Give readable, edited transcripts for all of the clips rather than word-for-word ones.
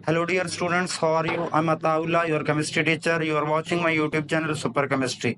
Hello dear students, how are you? I'm Ataullah, your chemistry teacher. You are watching my YouTube channel Super Chemistry.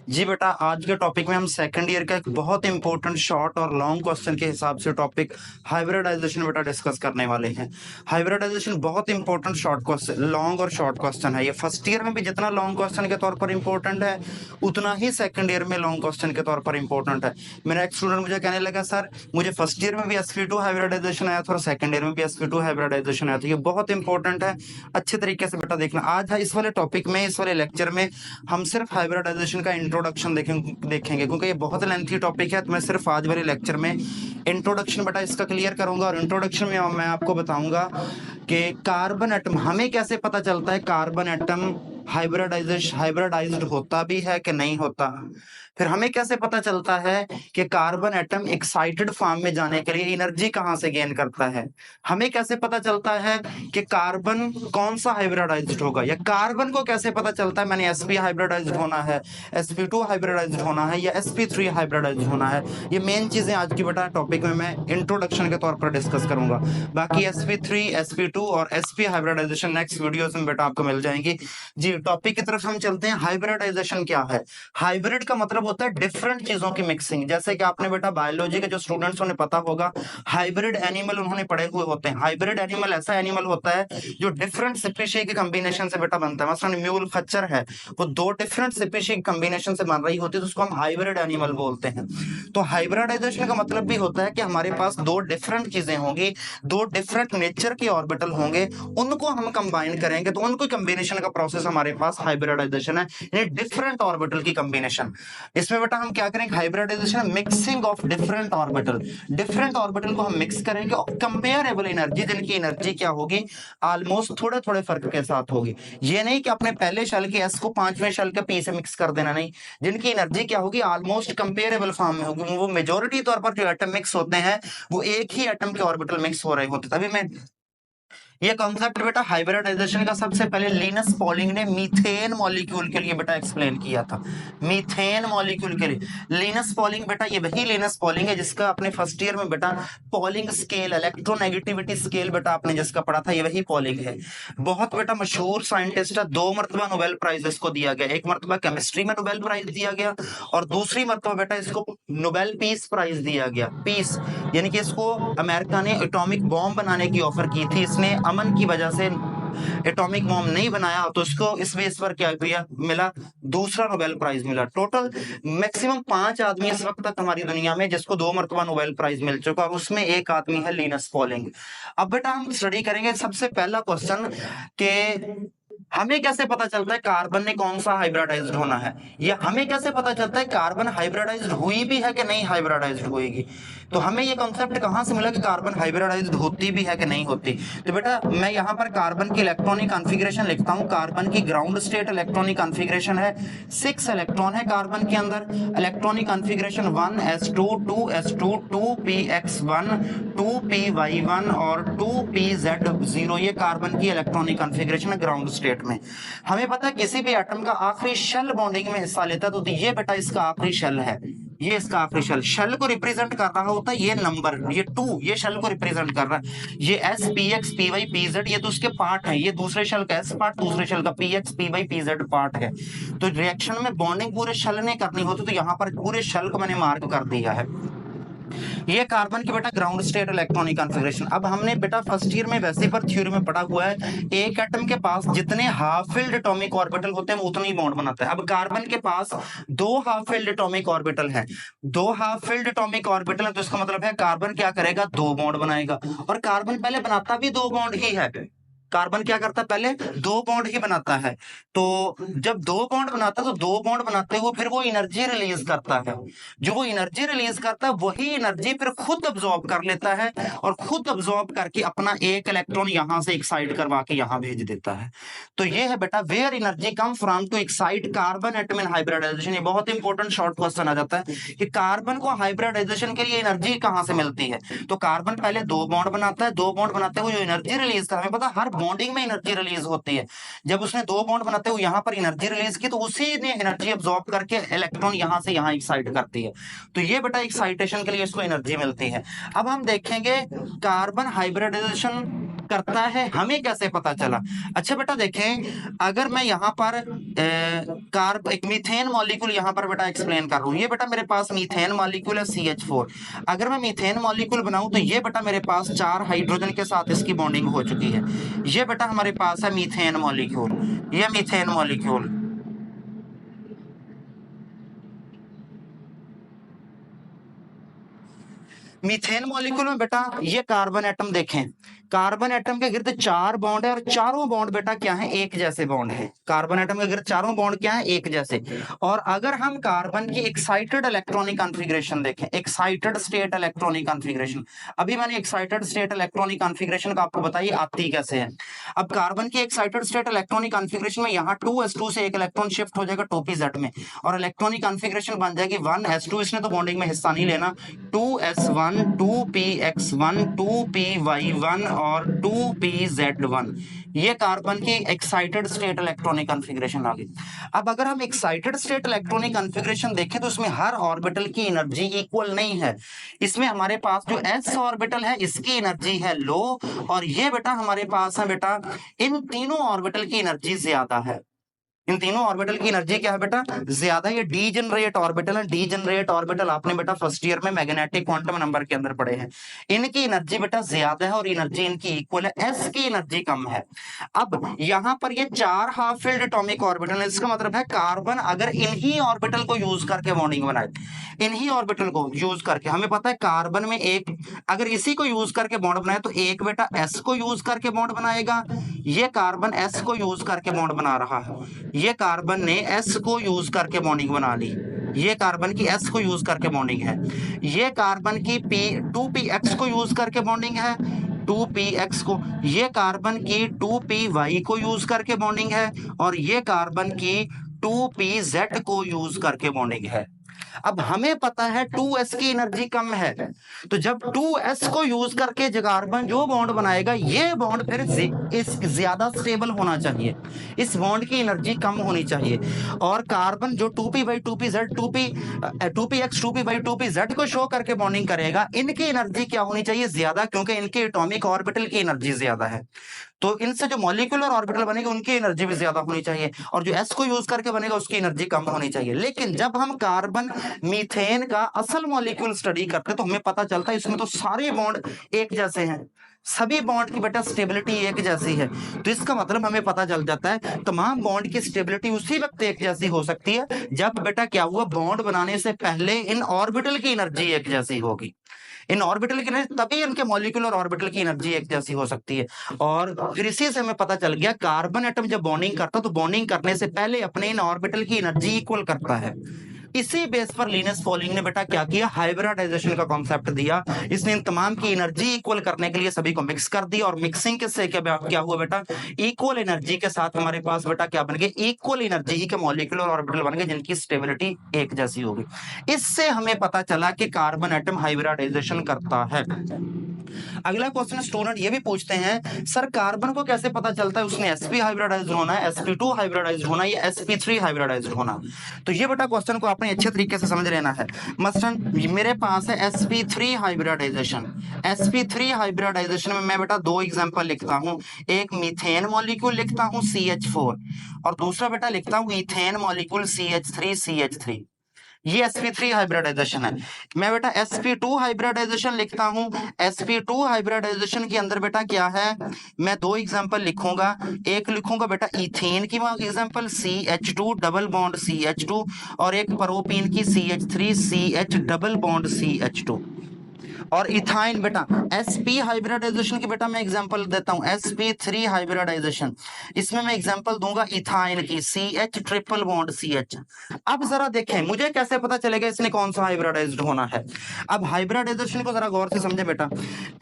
जी बेटा, आज के topic में हम second year का एक बहुत इंपॉर्टेंट शॉर्ट और लॉन्ग क्वेश्चन के हिसाब से टॉपिक हाइब्रिडाइजेशन बेटा डिस्कस करने वाले हैं। हाइब्रिडाइजेशन बहुत इंपॉर्टेंट शॉर्ट क्वेश्चन, लॉन्ग और शॉर्ट क्वेश्चन है। ये फर्स्ट ईयर में भी जितना लॉन्ग क्वेश्चन के तौर पर इंपॉर्टेंट है, उतना ही सेकंड ईयर में लॉन्ग क्वेश्चन के तौर पर इंपॉर्टेंट है। मेरा एक स्टूडेंट मुझे कहने लगा, सर मुझे फर्स्ट ईयर में भी sp2 हाइब्रिडाइजेशन आया था और सेकंड ईयर में भी sp2 हाइब्रिडाइजेशन आया था। ये बहुत इंपॉर्टेंट है, अच्छे तरीके से बेटा देखना। आज है इस वाले टॉपिक में, इस वाले लेक्चर में हम सिर्फ हाइब्रिडाइजेशन का इंट्रोडक्शन देखेंगे क्योंकि ये बहुत लेंथी टॉपिक है। तो मैं सिर्फ आज वाले लेक्चर में इंट्रोडक्शन बेटा इसका क्लियर करूंगा और इंट्रोडक्शन में मैं आपको बताऊंगा कि कार्बन एटम हमें कैसे पता चलता है कार्बन एटम हाइब्रिडाइज्ड होता भी है कि नहीं होता। फिर हमें कैसे पता चलता है कि कार्बन एटम एक्साइटेड फॉर्म में जाने के लिए एनर्जी कहां से गेन करता है। हमें कैसे पता चलता है कि कार्बन कौन सा हाइब्रिडाइज्ड होगा, या कार्बन को कैसे पता चलता है मैंने sp हाइब्रिडाइज्ड होना है, sp2 हाइब्रिडाइज्ड होना है या sp3 हाइब्रिडाइज्ड होना है। ये मेन चीजें आज की बेटा टॉपिक में मैं इंट्रोडक्शन के तौर पर डिस्कस करूंगा। बाकी sp3 sp2 और sp हाइब्रिडाइजेशन नेक्स्ट वीडियोस में बेटा आपको मिल जाएंगी। जी टॉपिक की तरफ हम चलते हैं। हाइब्रिडाइजेशन क्या है? हाइब्रिड का मतलब होता है डिफरेंट चीजों की मिक्सिंग। जैसे कि आपने बेटा बायोलॉजी के जो स्टूडेंट्स उन्हें पता होगा, हाइब्रिड एनिमल उन्होंने पढ़े हुए होते हैं। हाइब्रिड एनिमल ऐसा एनिमल होता है जो डिफरेंट स्पीशीज के कॉम्बिनेशन से बेटा बनता है। मसलन म्यूल खच्चर है, वो दो डिफरेंट स्पीशीज कॉम्बिनेशन से बन रही होती है, तो उसको हम हाइब्रिड एनिमल बोलते हैं। तो हाइब्रिडाइजेशन का मतलब भी होता है कि हमारे पास दो डिफरेंट चीजें होंगी, दो डिफरेंट नेचर के ऑर्बिटल होंगे, उनको हम कंबाइन करेंगे तो उनको कॉम्बिनेशन का प्रोसेस हमारे पास हाइब्रिडाइजेशन है, यानी डिफरेंट ऑर्बिटल की कॉम्बिनेशन। इसमें बेटा हम क्या करेंगे? Hybridization mixing of different orbital. Different orbital को हम मिक्स करेंगे और कंपेरेबल एनर्जी, जिनकी एनर्जी क्या होगी, ऑलमोस्ट थोड़े थोड़े फर्क के साथ होगी। ये नहीं कि अपने पहले शेल के एस को पांचवें शेल के पी से मिक्स कर देना, नहीं। जिनकी एनर्जी क्या होगी, ऑलमोस्ट कंपेरेबल फॉर्म में होगी। वो मेजोरिटी तौर पर जो एटम मिक्स होते हैं वो एक ही एटम के ऑर्बिटल मिक्स हो रहे होते हैं। तभी मैं ये कॉन्सेप्ट बेटा हाइब्रिडाइजेशन का सबसे पहले लिनस पॉलिंग ने मीथेन मॉलिक्यूल के लिए बेटा एक्सप्लेन किया था। मीथेन मॉलिक्यूल के लिए लिनस पॉलिंग बेटा, ये वही लिनस पॉलिंग है जिसका आपने फर्स्ट ईयर में बेटा पॉलिंग स्केल, इलेक्ट्रोनेगेटिविटी स्केल बेटा आपने जिसका पढ़ा था, ये वही पॉलिंग है। बहुत बेटा मशहूर साइंटिस्ट है, 2 मरतबा नोबेल प्राइज इसको दिया गया। एक मरतबा केमिस्ट्री में नोबेल प्राइज दिया गया और दूसरी मरतबा बेटा इसको नोबेल पीस प्राइज दिया गया। पीस यानी कि इसको अमेरिका ने एटॉमिक बॉम्ब बनाने की ऑफर की थी, इसने अमन की वजह से एटॉमिक बॉम्ब नहीं बनाया तो इसको इस बेस पर क्या किया, मिला दूसरा नोबेल प्राइज मिला। टोटल मैक्सिमम 5 आदमी इस वक्त तक हमारी दुनिया में जिसको 2 मरतबा नोबेल प्राइज मिल चुका, उसमें एक आदमी है लिनस पॉलिंग। अब बेटा हम स्टडी करेंगे सबसे पहला क्वेश्चन के हमें कैसे पता चलता है कार्बन ने कौन सा हाइब्रिडाइज्ड होना है, या हमें कैसे पता चलता है कार्बन हाइब्रिडाइज्ड हुई भी है कि नहीं हाइब्रिडाइज्ड होएगी। तो हमें ये कॉन्सेप्ट कहां से मिला कि कार्बन हाइब्रिडाइज्ड होती भी है कि नहीं होती। तो बेटा मैं यहां पर कार्बन की इलेक्ट्रॉनिक कॉन्फ़िगरेशन लिखता हूं। कार्बन की ग्राउंड स्टेट इलेक्ट्रॉनिक कॉन्फ़िगरेशन है, 6 इलेक्ट्रॉन है कार्बन के अंदर। Electronic configuration 1s2 2s2 2px1 2py1 और 2pz0, ये कार्बन की इलेक्ट्रॉनिक कॉन्फ़िगरेशन है ग्राउंड स्टेट में। हमें पता है किसी भी एटम का आखिरी शेल बॉन्डिंग में हिस्सा लेता है, तो ये बेटा इसका आखिरी शेल है, ये इसका आखिरी शेल। शेल को रिप्रेजेंट कर रहा होता है ये नंबर, ये 2, ये शेल को रिप्रेजेंट कर रहा है। ये s px py pz, ये तो उसके पार्ट है। ये दूसरे शेल का s पार्ट, दूसरे शेल का px py pz पार्ट है। तो रिएक्शन में बॉन्डिंग पूरे शेल ने करनी होती, तो यहाँ पर पूरे शेल को मैंने मार्क कर दिया है। ये कार्बन की बेटा ग्राउंड स्टेट इलेक्ट्रॉनिक कॉन्फ़िगरेशन। अब हमने बेटा फर्स्ट ईयर में वैसे पर थ्योरी में पढ़ा हुआ है, एक एटम के पास जितने हाफ फिल्ड एटॉमिक ऑर्बिटल होते हैं वो उतने ही बॉन्ड बनाता है। अब कार्बन के पास 2 हाफ फिल्ड एटॉमिक ऑर्बिटल है, 2 हाफ फिल्ड एटॉमिक ऑर्बिटल है, तो इसका मतलब है कार्बन क्या करेगा, 2 बॉन्ड बनाएगा। और कार्बन पहले बनाता भी 2 बॉन्ड ही है। कार्बन क्या करता है, पहले 2 बॉन्ड ही बनाता है। तो जब 2 बॉन्ड बनाता है तो 2 बॉन्ड बनाते हुए फिर वो एनर्जी रिलीज करता है। जो वो एनर्जी रिलीज करता है वही एनर्जी फिर खुद अब्सॉर्ब कर लेता है और खुद अब्सॉर्ब करके अपना एक इलेक्ट्रॉन यहां से एक्साइट करवा के यहां भेज देता है। तो ये है बेटा where energy come from to excite carbon atom in hybridization. ये बहुत इंपॉर्टेंट शॉर्ट क्वेश्चन आ जाता है कि कार्बन को हाइब्रिडाइजेशन के लिए एनर्जी कहां से मिलती है। तो कार्बन पहले 2 बॉन्ड बनाता है, 2 बॉन्ड बनाते हुए जो एनर्जी रिलीज करता है, हमें पता हर बॉन्डिंग में एनर्जी रिलीज होती है। जब उसने 2 बॉन्ड बनाते हुए यहां पर एनर्जी रिलीज की तो उसी ने एनर्जी अब्सॉर्ब करके इलेक्ट्रॉन यहां से यहां एक्साइट करती है। तो ये बेटा एक्साइटेशन के लिए इसको एनर्जी मिलती है। अब हम देखेंगे कार्बन हाइब्रिडाइजेशन करता है, हमें कैसे पता चला? अच्छा बेटा देखें, अगर मैं यहाँ पर एक मीथेन मॉलिक्यूल यहाँ पर बेटा एक्सप्लेन कर रहा हूँ, ये बेटा मेरे पास मीथेन मॉलिक्यूल है CH4। अगर मैं मीथेन मॉलिक्यूल बनाऊं तो ये बेटा मेरे पास 4 हाइड्रोजन के साथ इसकी बॉन्डिंग हो चुकी है। ये बेटा हमारे पास है मीथेन मॉलिक्यूल, ये मीथेन मॉलिक्यूल। मीथेन मॉलिक्यूल में बेटा ये कार्बन एटम देखें, कार्बन एटम के गिर्द 4 बॉन्ड है और चारों बॉन्ड बेटा क्या है? एक जैसे बॉन्ड है। कार्बन एटम के गिर्द चारों बॉन्ड क्या है? एक जैसे। और अगर हम कार्बन की एक्साइटेड इलेक्ट्रॉनिक कॉन्फ़िगरेशन देखें, एक्साइटेड स्टेट इलेक्ट्रॉनिक कॉन्फ़िगरेशन, अभी मैंने एक्साइटेड स्टेट इलेक्ट्रॉनिक कॉन्फ़िगरेशन का आपको बताइए आती कैसे है। अब कार्बन की एक्साइटेड स्टेट इलेक्ट्रॉनिक कॉन्फ़िगरेशन में यहाँ 2s2 से एक इलेक्ट्रॉन शिफ्ट हो जाएगा 2pz में और इलेक्ट्रॉनिक कॉन्फ़िगरेशन बन जाएगी 1s2, इसने तो बॉन्डिंग में हिस्सा नहीं लेना, 2s1 2px1 2py1 और 2pz1। ये कार्बन की एक्साइटेड स्टेट इलेक्ट्रॉनिक कॉन्फ़िगरेशन आ गई। अब अगर हम एक्साइटेड स्टेट इलेक्ट्रॉनिक कॉन्फ़िगरेशन देखें तो इसमें हर ऑर्बिटल की एनर्जी इक्वल नहीं है। इसमें हमारे पास जो s ऑर्बिटल है इसकी एनर्जी है लो, और ये बेटा हमारे पास है बेटा इन तीनों ऑर्बिटल की एनर्जी ज्यादा है। इन तीनों ऑर्बिटल की एनर्जी क्या है बेटा? ज्यादा। ये डीजेनरेट ऑर्बिटल है, डीजेनरेट ऑर्बिटल आपने बेटा फर्स्ट ईयर में मैग्नेटिक क्वांटम नंबर के अंदर पढ़े हैं। इनकी एनर्जी बेटा ज्यादा है और एनर्जी इनकी इक्वल है, एस की एनर्जी कम है। अब यहां पर ये 4 हाफ फिल्ड एटॉमिक ऑर्बिटल है, इसका मतलब है कार्बन अगर इन्हीं ऑर्बिटल को यूज करके बॉन्डिंग बनाए, इन्हीं ऑर्बिटल को यूज करके, हमें पता है कार्बन में एक अगर इसी को यूज करके बॉन्ड बनाए तो एक बेटा एस को यूज करके बॉन्ड बनाएगा, ये कार्बन एस को यूज करके बॉन्ड बना रहा है, ये कार्बन ने एस को यूज करके बॉन्डिंग बना ली, ये कार्बन की एस को यूज करके बॉन्डिंग है, ये कार्बन की पी 2px को यूज करके बॉन्डिंग है 2px को, ये कार्बन की 2py को यूज करके बॉन्डिंग है और ये कार्बन की 2pz को यूज करके बॉन्डिंग है। अब हमें पता है 2s की एनर्जी कम है, तो जब 2s को यूज करके कार्बन जो बॉन्ड बनाएगा ये बॉन्ड फिर इस ज्यादा स्टेबल होना चाहिए, इस बॉन्ड की एनर्जी कम होनी चाहिए। और कार्बन जो 2p/2pz 2px 2p/2pz को शो करके बॉन्डिंग करेगा, इनकी एनर्जी क्या होनी चाहिए? ज्यादा, क्योंकि इनके एटॉमिक ऑर्बिटल की एनर्जी ज्यादा है, तो इनसे जो मॉलिक्यूलर ऑर्बिटल बनेगा उनकी एनर्जी भी ज्यादा होनी चाहिए और जो s को यूज करके बनेगा उसकी एनर्जी कम होनी चाहिए। लेकिन जब हम कार्बन मीथेन का असल मॉलिक्यूल स्टडी करते हैं तो हमें पता चलता है इसमें तो सारे बॉन्ड एक जैसे हैं, सभी बॉन्ड की बेटा स्टेबिलिटी एक जैसी है, तो इसका मतलब हमें पता चल जाता है तमाम बॉन्ड की स्टेबिलिटी उसी वक्त एक जैसी हो सकती है जब बेटा क्या हुआ, बॉन्ड बनाने से पहले इन ऑर्बिटल की एनर्जी एक जैसी होगी, इन ऑर्बिटल की एनर्जी, तभी इनके मॉलिक्यूलर ऑर्बिटल की एनर्जी एक जैसी हो सकती है। और फिर इसी से हमें पता चल गया कार्बन एटम जब बॉन्डिंग करता है तो बॉन्डिंग करने से पहले अपने इन ऑर्बिटल की एनर्जी इक्वल करता है। इसी बेस पर लिनस पॉलिंग ने बेटा क्या किया, हाइब्रिडाइजेशन का कॉन्सेप्ट दिया, इसने इन तमाम की एनर्जी इक्वल करने के लिए सभी को मिक्स कर दिया और मिक्सिंग के से क्या हुआ बेटा, इक्वल एनर्जी के साथ हमारे पास बेटा क्या बन गए, इक्वल एनर्जी के मॉलिक्यूलर ऑर्बिटल बन गए जिनकी स्टेबिलिटी एक जैसी होगी। इससे हमें पता चला कि कार्बन एटम हाइब्रिडाइजेशन करता है। अगला क्वेश्चन स्टूडेंट ये भी पूछते हैं, सर कार्बन को कैसे पता चलता है उसने sp हाइब्रिडाइज्ड होना है, sp2 हाइब्रिडाइज्ड होना है या sp3 हाइब्रिडाइज्ड होना? तो ये बेटा क्वेश्चन को आपने अच्छे तरीके से समझ लेना है। मसलन मेरे पास है sp3 हाइब्रिडाइजेशन, sp3 हाइब्रिडाइजेशन में मैं बेटा 2 एग्जांपल लिखता हूं, एक मीथेन मॉलिक्यूल लिखता हूं CH4 और दूसरा बेटा लिखता हूं ईथेन मॉलिक्यूल CH3 ये sp3 हाइब्रिडाइजेशन है। मैं बेटा sp2 हाइब्रिडाइजेशन लिखता हूं, sp2 हाइब्रिडाइजेशन के अंदर बेटा क्या है, मैं 2 एग्जांपल लिखूंगा, एक लिखूंगा बेटा ईथेन की example CH2 double bond CH2 और एक प्रोपीन की CH3CH डबल बॉन्ड CH2 और इथाइन बेटा sp हाइब्रिडाइजेशन की बेटा मैं एग्जांपल देता हूं sp3 हाइब्रिडाइजेशन, इसमें मैं एग्जांपल दूंगा इथाइन की CH ट्रिपल बॉन्ड CH। अब जरा देखें मुझे कैसे पता चलेगा इसने कौन सा हाइब्रिडाइज्ड होना है। अब हाइब्रिडाइजेशन को जरा गौर से समझे बेटा,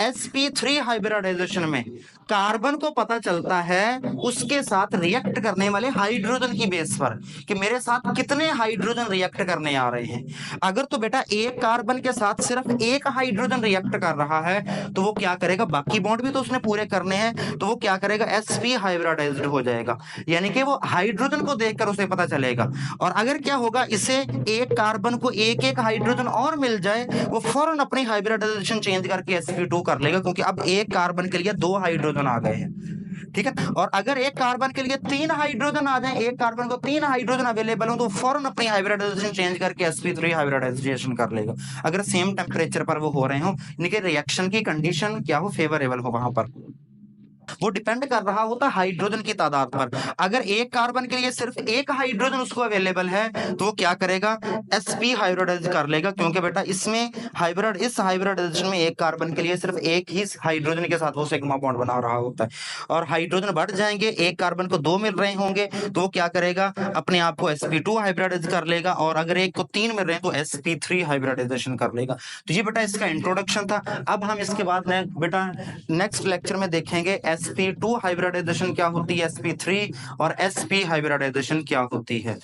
sp3 हाइब्रिडाइजेशन में कार्बन को पता चलता है उसके साथ रिएक्ट करने वाले हाइड्रोजन की बेस पर कि मेरे साथ कितने हाइड्रोजन रिएक्ट करने आ रहे हैं। अगर तो बेटा एक कार्बन के साथ सिर्फ एक हाइड्रोजन हाइड्रोजन रिएक्ट कर रहा है तो वो क्या करेगा, बाकी बॉन्ड भी तो उसने पूरे करने हैं, तो वो क्या करेगा, sp हाइब्रिडाइज्ड हो जाएगा, यानी कि वो हाइड्रोजन को देखकर उसे पता चलेगा। और अगर क्या होगा, इसे एक कार्बन को एक एक हाइड्रोजन और मिल जाए, वो फौरन अपनी हाइब्रिडाइजेशन चेंज करके sp2 कर लेगा, क्योंकि अब एक कार्बन के लिए 2 हाइड्रोजन आ गए हैं, ठीक है। और अगर एक कार्बन के लिए 3 हाइड्रोजन आ जाए, एक कार्बन को 3 हाइड्रोजन अवेलेबल हो, तो फौरन अपनी हाइब्रिडाइजेशन चेंज करके sp3 हाइब्रिडाइजेशन कर लेगा, अगर सेम टेम्परेचर पर वो हो रहे हो, यानी कि रिएक्शन की कंडीशन क्या हो, फेवरेबल हो वहां पर। वो डिपेंड कर रहा होता हाइड्रोजन की तादाद पर। अगर एक कार्बन के लिए सिर्फ एक हाइड्रोजन उसको अवेलेबल है, तो वो क्या करेगा, sp हाइब्रिडाइज कर लेगा, क्योंकि बेटा इसमें इस हाइब्रिडाइजेशन में एक कार्बन के लिए सिर्फ एक ही हाइड्रोजन के साथ वो सिग्मा बॉन्ड बना रहा होता है, और हाइड्रोजन बढ़ जाएंगे, एक कार्बन को 2 मिल रहे होंगे, तो वो क्या करेगा, अपने आप को sp2 हाइब्रिडाइज कर लेगा, और अगर एक को 3 मिल रहे हैं तो sp3 हाइब्रिडाइजेशन कर लेगा। तो ये बेटा इसका इंट्रोडक्शन था। अब हम इसके बाद बेटा नेक्स्ट लेक्चर में देखेंगे sp2 हाइब्रिडाइजेशन क्या होती है, sp3 और sp हाइब्रिडाइजेशन क्या होती है।